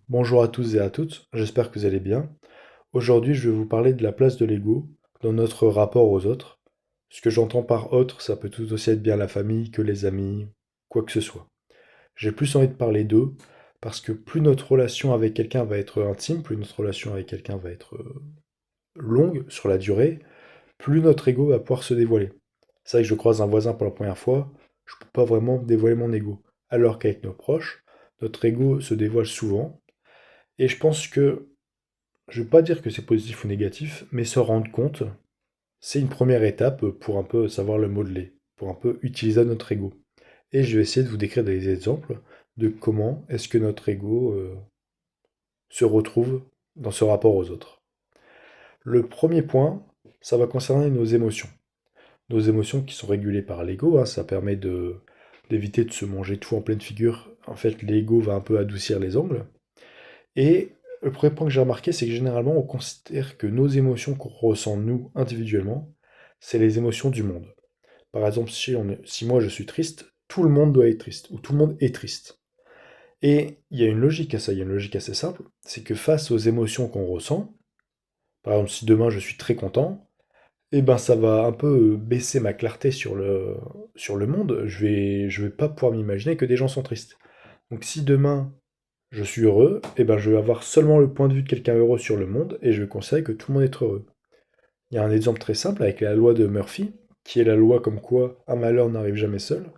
Bonjour à tous et à toutes, j'espère que vous allez bien. Aujourd'hui, je vais vous parler de la place de l'ego dans notre rapport aux autres. Ce que j'entends par autre, ça peut tout aussi être bien la famille que les amis, quoi que ce soit. J'ai plus envie de parler d'eux parce que plus notre relation avec quelqu'un va être intime, plus notre relation avec quelqu'un va être longue sur la durée, plus notre ego va pouvoir se dévoiler. C'est vrai que je croise un voisin pour la première fois, je ne peux pas vraiment dévoiler mon ego. Alors qu'avec nos proches, notre ego se dévoile souvent. Et je pense que je ne vais pas dire que c'est positif ou négatif, mais se rendre compte, c'est une première étape pour un peu savoir le modeler, pour un peu utiliser notre ego. Et je vais essayer de vous décrire des exemples de comment est-ce que notre ego se retrouve dans ce rapport aux autres. Le premier point, ça va concerner nos émotions. Nos émotions qui sont régulées par l'ego, hein, ça permet d'éviter de se manger tout en pleine figure. En fait, l'ego va un peu adoucir les angles. Et le premier point que j'ai remarqué, c'est que généralement, on considère que nos émotions qu'on ressent nous individuellement, c'est les émotions du monde. Par exemple, si moi je suis triste, tout le monde doit être triste, ou tout le monde est triste. Et il y a une logique à ça, il y a une logique assez simple, c'est que face aux émotions qu'on ressent, par exemple si demain je suis très content, eh ben ça va un peu baisser ma clarté sur le monde, je vais pas pouvoir m'imaginer que des gens sont tristes. Donc si demain je suis heureux, et ben je vais avoir seulement le point de vue de quelqu'un heureux sur le monde et je vais considérer que tout le monde est heureux. Il y a un exemple très simple avec la loi de Murphy, qui est la loi comme quoi un malheur n'arrive jamais seul.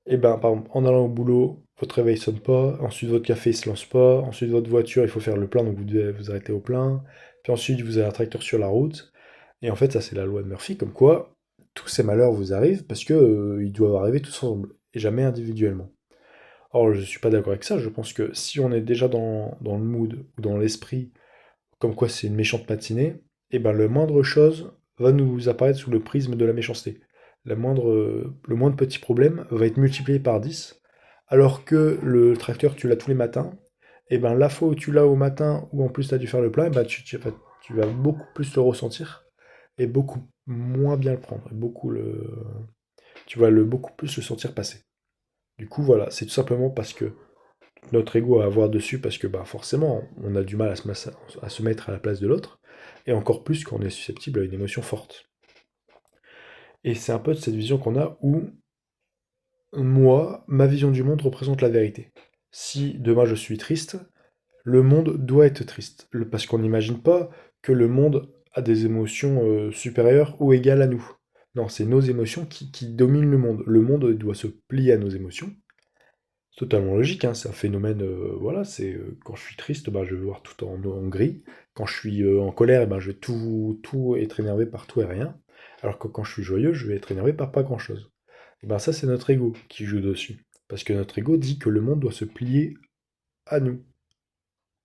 Et ben par exemple, en allant au boulot, votre réveil sonne pas, ensuite votre café se lance pas, ensuite votre voiture, il faut faire le plein, donc vous devez vous arrêter au plein, puis ensuite vous avez un tracteur sur la route. Et en fait, ça c'est la loi de Murphy, comme quoi tous ces malheurs vous arrivent parce que ils doivent arriver tous ensemble, et jamais individuellement. Or, je ne suis pas d'accord avec ça. Je pense que si on est déjà dans le mood ou dans l'esprit, comme quoi c'est une méchante matinée, et ben le moindre chose va nous apparaître sous le prisme de la méchanceté. Le moindre petit problème va être multiplié par 10, alors que le tracteur, tu l'as tous les matins, et ben la fois où tu l'as au matin, ou en plus tu as dû faire le plein, et ben tu vas beaucoup plus le ressentir, et beaucoup moins bien le prendre, tu vas beaucoup plus le sentir passer. Du coup, voilà, c'est tout simplement parce que notre ego à avoir dessus parce que bah, forcément, on a du mal à se mettre à la place de l'autre, et encore plus quand on est susceptible à une émotion forte. Et c'est un peu de cette vision qu'on a où, moi, ma vision du monde représente la vérité. Si demain je suis triste, le monde doit être triste, parce qu'on n'imagine pas que le monde a des émotions supérieures ou égales à nous. Non, c'est nos émotions qui dominent le monde. Le monde doit se plier à nos émotions. Totalement logique, hein, c'est un phénomène, voilà, quand je suis triste, ben, je vais voir tout en gris. Quand je suis en colère, eh ben, je vais tout être énervé par tout et rien. Alors que quand je suis joyeux, je vais être énervé par pas grand-chose. Et ben ça, c'est notre ego qui joue dessus. Parce que notre ego dit que le monde doit se plier à nous.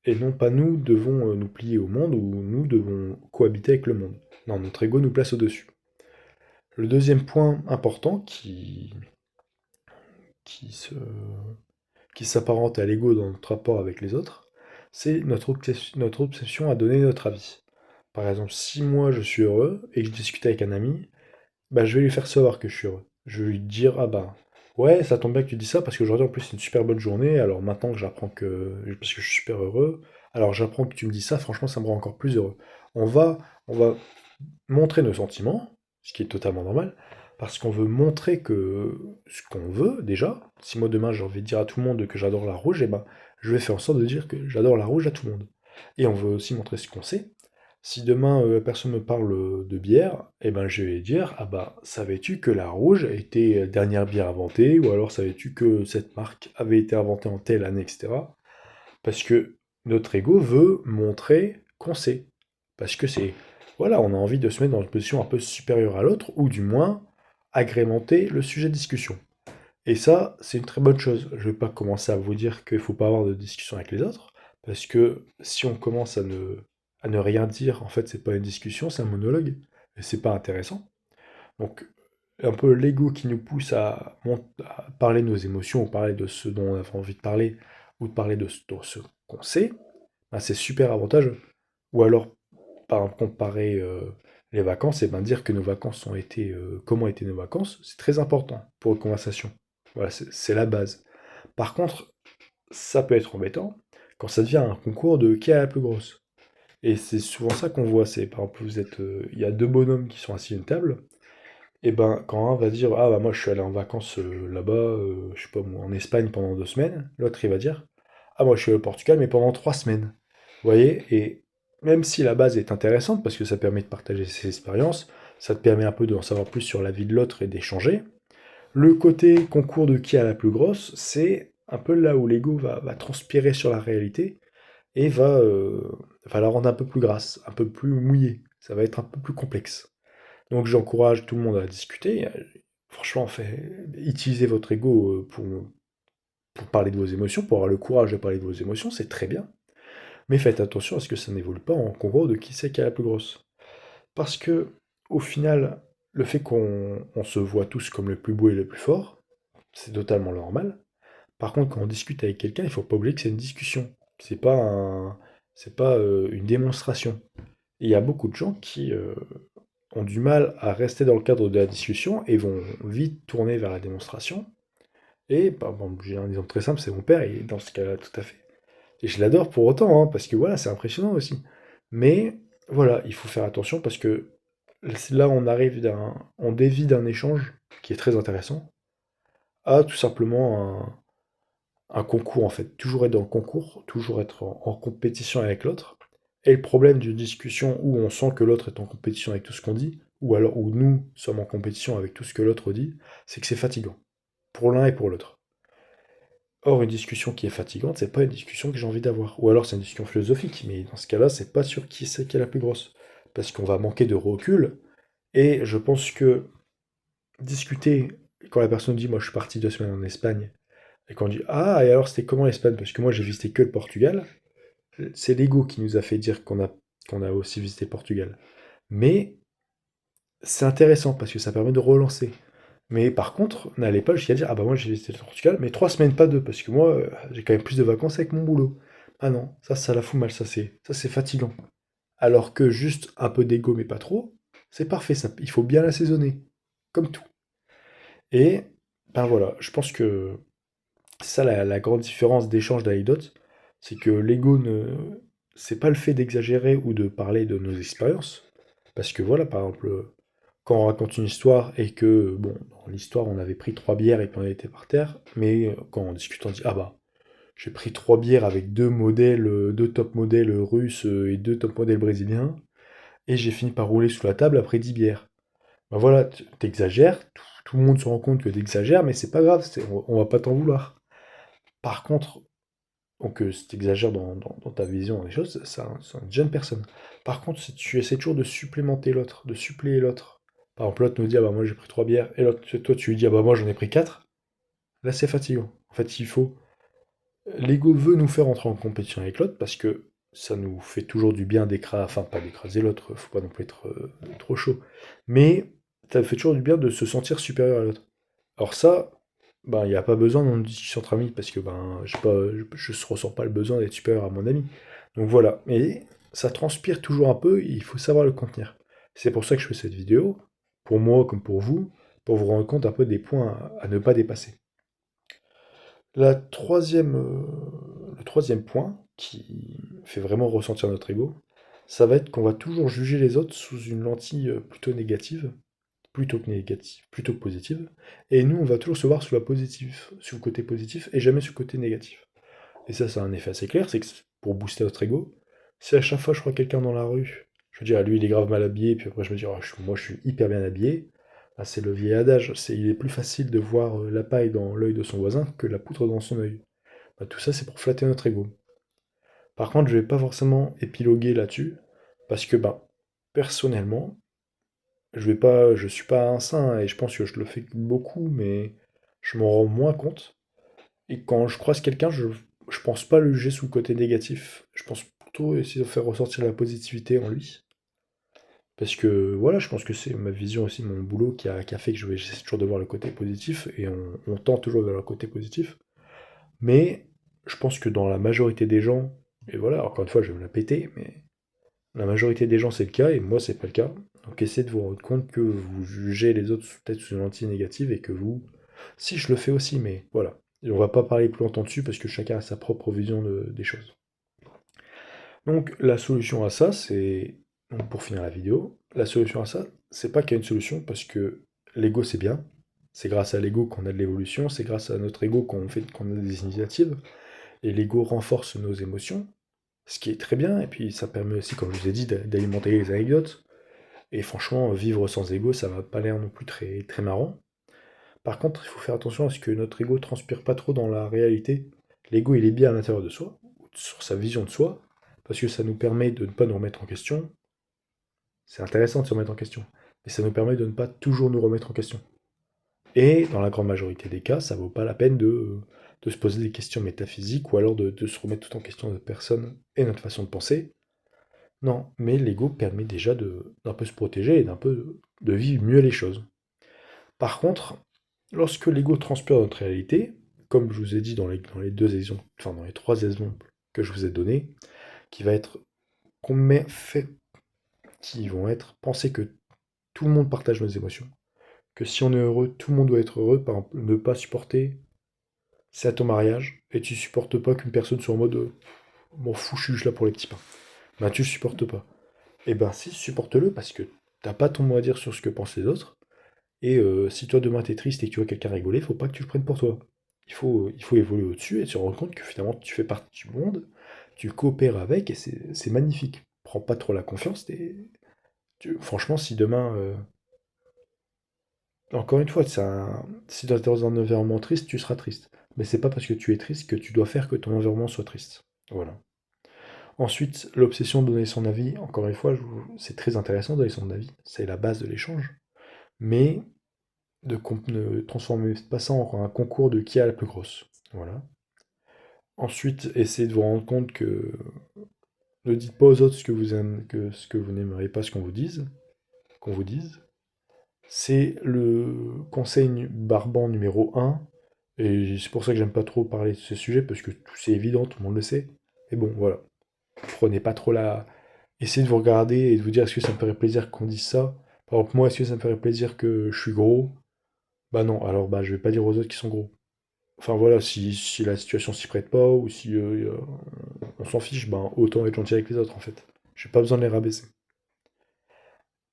Et non pas nous devons nous plier au monde ou nous devons cohabiter avec le monde. Non, notre ego nous place au-dessus. Le deuxième point important qui se, qui s'apparente à l'ego dans notre rapport avec les autres, c'est notre obsession à donner notre avis. Par exemple, si moi je suis heureux et que je discute avec un ami, bah, je vais lui faire savoir que je suis heureux. Je vais lui dire, ah bah, ouais, ça tombe bien que tu dis ça parce qu'aujourd'hui en plus c'est une super bonne journée, alors maintenant que j'apprends que, parce que je suis super heureux, alors j'apprends que tu me dis ça, franchement ça me rend encore plus heureux. On va montrer nos sentiments, ce qui est totalement normal, parce qu'on veut montrer que ce qu'on veut déjà. Si moi demain j'ai envie de dire à tout le monde que j'adore la rouge, et ben je vais faire en sorte de dire que j'adore la rouge à tout le monde. Et on veut aussi montrer ce qu'on sait. Si demain personne me parle de bière, et ben je vais dire ah bah savais-tu que la rouge a été la dernière bière inventée, ou alors savais-tu que cette marque avait été inventée en telle année, etc. Parce que notre ego veut montrer qu'on sait. Parce que voilà, on a envie de se mettre dans une position un peu supérieure à l'autre, ou du moins agrémenter le sujet de discussion. Et ça, c'est une très bonne chose. Je ne vais pas commencer à vous dire qu'il ne faut pas avoir de discussion avec les autres, parce que si on commence à ne rien dire, en fait, c'est pas une discussion, c'est un monologue, et c'est pas intéressant. Donc, un peu l'ego qui nous pousse à parler de nos émotions, ou parler de ce dont on a envie de parler, ou de parler de ce qu'on sait, bah, c'est super avantageux. Ou alors, par exemple, comparer les vacances, et ben dire que nos vacances ont été, comment étaient nos vacances, c'est très important pour une conversation. Voilà, c'est la base. Par contre, ça peut être embêtant quand ça devient un concours de qui a la plus grosse. Et c'est souvent ça qu'on voit, c'est par exemple, il y a deux bonhommes qui sont assis à une table, et ben quand un va dire ah bah moi je suis allé en vacances là-bas, je sais pas moi, en Espagne pendant 2 semaines, l'autre il va dire ah moi je suis allé au Portugal mais pendant 3 semaines. Vous voyez, et même si la base est intéressante parce que ça permet de partager ses expériences, ça te permet un peu d'en savoir plus sur la vie de l'autre et d'échanger. Le côté concours de qui a la plus grosse, c'est un peu là où l'ego va transpirer sur la réalité et va la rendre un peu plus grasse, un peu plus mouillée. Ça va être un peu plus complexe. Donc j'encourage tout le monde à discuter. Franchement, utilisez votre ego pour parler de vos émotions, pour avoir le courage de parler de vos émotions, c'est très bien. Mais faites attention à ce que ça n'évolue pas en concours de qui c'est qui a la plus grosse. Parce que, au final, le fait qu'on se voit tous comme le plus beau et le plus fort, c'est totalement normal. Par contre, quand on discute avec quelqu'un, il faut pas oublier que c'est une discussion. C'est pas une démonstration. Et il y a beaucoup de gens qui ont du mal à rester dans le cadre de la discussion et vont vite tourner vers la démonstration. Et bah, bon, j'ai un exemple très simple, c'est mon père, et dans ce cas-là, tout à fait. Et je l'adore pour autant, hein, parce que voilà, c'est impressionnant aussi. Mais voilà, il faut faire attention parce que là, on dévie d'un échange qui est très intéressant à tout simplement un concours en fait. Toujours être dans le concours, toujours être en compétition avec l'autre. Et le problème d'une discussion où on sent que l'autre est en compétition avec tout ce qu'on dit, ou alors où nous sommes en compétition avec tout ce que l'autre dit, c'est que c'est fatigant, pour l'un et pour l'autre. Or, une discussion qui est fatigante, c'est pas une discussion que j'ai envie d'avoir. Ou alors c'est une discussion philosophique, mais dans ce cas-là, c'est pas sûr qui c'est qui est la plus grosse. Parce qu'on va manquer de recul, et je pense que discuter, quand la personne dit, moi je suis parti 2 semaines en Espagne, et qu'on dit, ah, et alors c'était comment l'Espagne? Parce que moi j'ai visité que le Portugal, c'est l'ego qui nous a fait dire qu'on a aussi visité le Portugal. Mais c'est intéressant parce que ça permet de relancer. Mais par contre, n'allez pas jusqu'à dire, ah bah moi j'ai visité le Portugal, mais 3 semaines, pas deux, parce que moi j'ai quand même plus de vacances avec mon boulot. Ah non, ça la fout mal, ça c'est fatigant. Alors que juste un peu d'ego, mais pas trop, c'est parfait, ça, il faut bien l'assaisonner, comme tout. Et ben voilà, je pense que c'est ça la grande différence d'échange d'anecdotes, c'est que l'ego ne, c'est pas le fait d'exagérer ou de parler de nos expériences, parce que voilà, par exemple, quand on raconte une histoire et que, bon, dans l'histoire, on avait pris 3 bières et puis on était par terre, mais quand on discute, on dit, ah bah, j'ai pris 3 bières avec deux modèles, deux top modèles russes et deux top modèles brésiliens, et j'ai fini par rouler sous la table après 10 bières. Bah voilà, t'exagères, tout le monde se rend compte que t'exagères, mais c'est pas grave, on va pas t'en vouloir. Par contre, donc si t'exagères dans ta vision des choses, ça ne gêne personne. Par contre, si tu essaies toujours de supplémenter l'autre, de suppléer l'autre, par exemple, l'autre nous dit, ah bah moi j'ai pris 3 bières, et l'autre, toi tu lui dis, ah bah moi j'en ai pris 4, là c'est fatigant. En fait, l'ego veut nous faire entrer en compétition avec l'autre parce que ça nous fait toujours du bien d'écraser, enfin pas d'écraser l'autre, faut pas non plus être trop chaud, mais ça fait toujours du bien de se sentir supérieur à l'autre. Alors ça, ben, il n'y a pas besoin d'une discussion entre amis, parce que ben, je ne ressens pas le besoin d'être supérieur à mon ami. Donc voilà, mais ça transpire toujours un peu, et il faut savoir le contenir. C'est pour ça que je fais cette vidéo, pour moi comme pour vous, pour vous rendre compte un peu des points à ne pas dépasser. Le troisième point, qui fait vraiment ressentir notre ego, ça va être qu'on va toujours juger les autres sous une lentille plutôt que positive. Et nous, on va toujours se voir sous le côté positif et jamais sous le côté négatif. Et ça a un effet assez clair, c'est que pour booster notre ego, si à chaque fois je crois quelqu'un dans la rue, je veux dire, lui il est grave mal habillé, puis après je me dis, moi je suis hyper bien habillé, bah, c'est le vieil adage, il est plus facile de voir la paille dans l'œil de son voisin que la poutre dans son œil. Bah, tout ça c'est pour flatter notre ego. Par contre, je vais pas forcément épiloguer là-dessus, parce que bah, personnellement, je suis pas un saint et je pense que je le fais beaucoup, mais je m'en rends moins compte. Et quand je croise quelqu'un, je pense pas le juger sous le côté négatif. Je pense plutôt essayer de faire ressortir la positivité en lui. Parce que voilà, je pense que c'est ma vision aussi, mon boulot qui a fait que j'essaie toujours de voir le côté positif et on tend toujours vers le côté positif. Mais je pense que dans la majorité des gens, et voilà, encore une fois, je vais me la péter, mais la majorité des gens c'est le cas et moi c'est pas le cas. Donc essayez de vous rendre compte que vous jugez les autres peut-être sous une lentille négative et que vous. Si je le fais aussi, mais voilà. Et on va pas parler plus longtemps dessus parce que chacun a sa propre vision des choses. Donc la solution à ça, c'est, donc pour finir la vidéo, la solution à ça, c'est pas qu'il y a une solution, parce que l'ego c'est bien, c'est grâce à l'ego qu'on a de l'évolution, c'est grâce à notre ego qu'on a des initiatives, et l'ego renforce nos émotions, ce qui est très bien, et puis ça permet aussi, comme je vous ai dit, d'alimenter les anecdotes, et franchement, vivre sans ego, ça m'a pas l'air non plus très, très marrant. Par contre, il faut faire attention à ce que notre ego transpire pas trop dans la réalité. L'ego, il est bien à l'intérieur de soi, sur sa vision de soi, parce que ça nous permet de ne pas nous remettre en question. C'est intéressant de se remettre en question, mais ça nous permet de ne pas toujours nous remettre en question. Et dans la grande majorité des cas, ça vaut pas la peine de se poser des questions métaphysiques ou alors de se remettre tout en question de notre personne et notre façon de penser. Non, mais l'ego permet déjà d'un peu se protéger et d'un peu de vivre mieux les choses. Par contre, lorsque l'ego transpire notre réalité, comme je vous ai dit dans les deux exemples, enfin dans les trois exemples que je vous ai donnés, qui va être qu'on met fait, qui vont être penser que tout le monde partage nos émotions, que si on est heureux, tout le monde doit être heureux, par exemple, ne pas supporter, c'est à ton mariage, et tu supportes pas qu'une personne soit en mode m'en fous, je suis juste là pour les petits pains. Ben tu supportes pas. Et ben si, supporte-le parce que t'as pas ton mot à dire sur ce que pensent les autres. Et si toi demain t'es triste et que tu vois quelqu'un rigoler, faut pas que tu le prennes pour toi. Il faut évoluer au-dessus et se rendre compte que finalement tu fais partie du monde, tu coopères avec et c'est magnifique. Prends pas trop la confiance. Franchement, si demain, encore une fois, si tu es dans un environnement triste, tu seras triste. Mais c'est pas parce que tu es triste que tu dois faire que ton environnement soit triste. Voilà. Ensuite, l'obsession de donner son avis, encore une fois, c'est très intéressant de donner son avis, c'est la base de l'échange. Mais ne transformez pas ça en un concours de qui a la plus grosse. Voilà. Ensuite, essayez de vous rendre compte que ne dites pas aux autres ce que vous n'aimeriez pas ce qu'on vous dise. C'est le conseil barbant numéro un. Et c'est pour ça que j'aime pas trop parler de ce sujet, parce que c'est évident, tout le monde le sait. Mais bon, voilà. Prenez pas trop la. Essayez de vous regarder et de vous dire est-ce que ça me ferait plaisir qu'on dise ça. Par exemple, moi, est-ce que ça me ferait plaisir que je suis gros? Bah non, alors bah je vais pas dire aux autres qui sont gros. Enfin voilà, si la situation s'y prête pas, ou si on s'en fiche, ben autant être gentil avec les autres en fait. J'ai pas besoin de les rabaisser.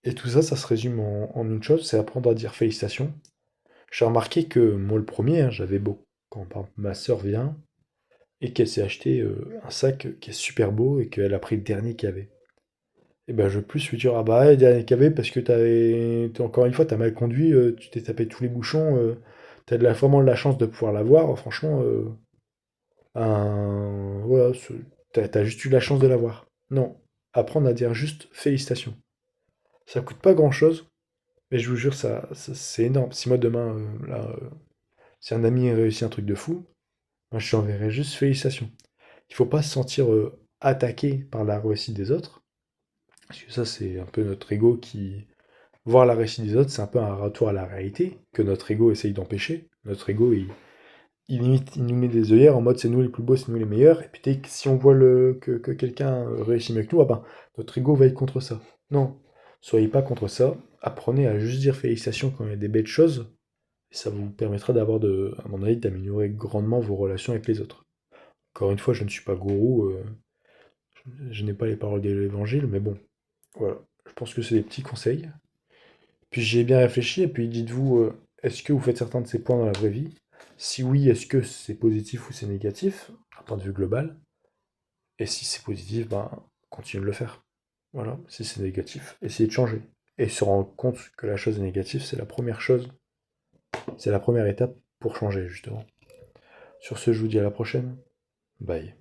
Et tout ça, ça se résume en une chose, c'est apprendre à dire félicitations. J'ai remarqué que moi le premier, hein, j'avais beau. Quand par exemple, ma sœur vient et qu'elle s'est acheté un sac qui est super beau et qu'elle a pris le dernier qu'il y avait. Et ben je vais plus lui dire ah bah ouais, le dernier qu'il y avait parce que encore une fois t'as mal conduit, tu t'es tapé tous les bouchons, t'as vraiment de la chance de pouvoir l'avoir, franchement. Voilà, t'as juste eu la chance de l'avoir. Non, apprendre à dire juste félicitations. Ça coûte pas grand-chose, mais je vous jure, c'est énorme. Si moi demain, si un ami réussit un truc de fou, moi je lui enverrai juste félicitations. Il faut pas se sentir attaqué par la réussite des autres, parce que ça c'est un peu notre ego qui... Voir la réussite des autres, c'est un peu un retour à la réalité que notre ego essaye d'empêcher. Notre ego, il nous met des œillères en mode c'est nous les plus beaux, c'est nous les meilleurs. Et puis si on voit que quelqu'un réussit mieux que nous, ah ben, notre ego va être contre ça. Non, soyez pas contre ça. Apprenez à juste dire félicitations quand il y a des belles choses. Et ça vous permettra à mon avis, d'améliorer grandement vos relations avec les autres. Encore une fois, je ne suis pas gourou, je n'ai pas les paroles de l'évangile, mais bon, voilà. Je pense que c'est des petits conseils. Puis j'y ai bien réfléchi, et puis dites-vous, est-ce que vous faites certains de ces points dans la vraie vie? Si oui, est-ce que c'est positif ou c'est négatif, d'un point de vue global? Et si c'est positif, ben, continuez de le faire. Voilà. Si c'est négatif, essayez de changer. Et se rendre compte que la chose est négative, c'est la première chose, c'est la première étape pour changer, justement. Sur ce, je vous dis à la prochaine. Bye.